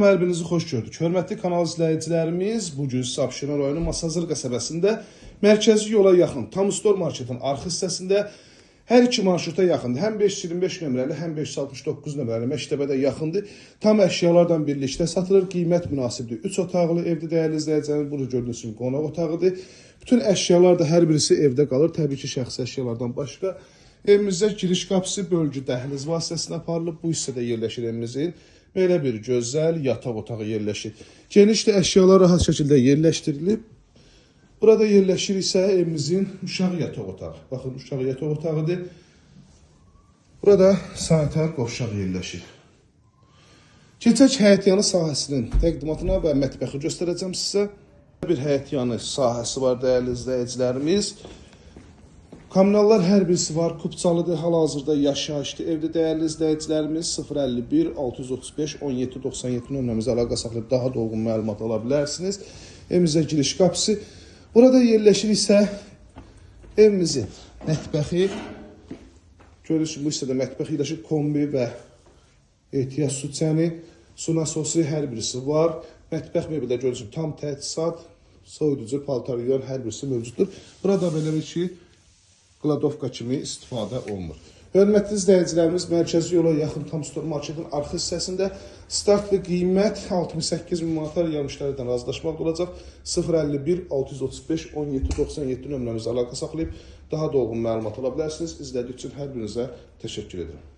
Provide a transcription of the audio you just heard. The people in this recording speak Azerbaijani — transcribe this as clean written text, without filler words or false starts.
Hər-birinizi xoş gördük. Hörmətli kanal izləyicilərimiz, bugün Abşeron rayonu Masazır qəsəbəsində mərkəzi yola yaxın Tam Store marketin arxa hissəsində hər iki marşruta yaxındır. Həm 525 nömrəli, həm 569 nömrəli məktəbədə yaxındır. Tam əşyalardan birlikdə satılır. Qiymət münasibdir. 3 otaqlı evdə dəyərli izləyicilərimiz, burada gördüyünüz kimi qonaq otağıdır. Bütün əşyalar da hər birisi evdə qalır. Təbii ki, şəxsi əşyalardan başqa. Evimizdə giriş qapısı bölgü dəhliz vasitəsilə aparılıb. Bu hissədə yerləşir evimizin. Belə bir gözəl yataq otağı yerləşir. Geniş də əşyalar rahat şəkildə yerləşdirilib. Burada yerləşir isə evimizin uşaq yataq otağı. Baxın, uşaq yataq otağıdır. Burada sanitar qovşaq yerləşir. Keçək həyətyanı sahəsinin təqdimatına və mətbəxi göstərəcəm sizə. Bir həyətyanı sahəsi var dəyərli izləyicilərimiz. Kommunallar hər birisi var, Kupçalıdır, hal-hazırda yaşayışdır. Evdə dəyərli izləyicilərimiz 051 635 17 97 nömrəmizə əlaqə saxlayıb daha dolğun məlumat ala bilərsiniz. Evimizə giriş qapısı. Burada yerləşir isə evimizin mətbəxi. Görürsünüz, bu hissədə mətbəx yerləşir, kombi və ehtiyac su çəni, su nasosu hər birisi var. Mətbəx mebeldə görürsünüz, tam təchizat, soyuducu, paltar yuyan hər birisi mövcuddur. Burada belə bir ki, Qladovka kimi istifadə olunur. Hörmətli izləyicilərimiz, mərkəzi yola yaxın Tam Store marketin arxa hissəsində startlı qiymət 68.000 manatlar yarışlardan razılaşmaq olacaq. 051 635 17 97 nömrəmizə əlaqə saxlayıb daha dolğun məlumat ala bilərsiniz. İzlədiyiniz üçün hər birinizə təşəkkür edirəm.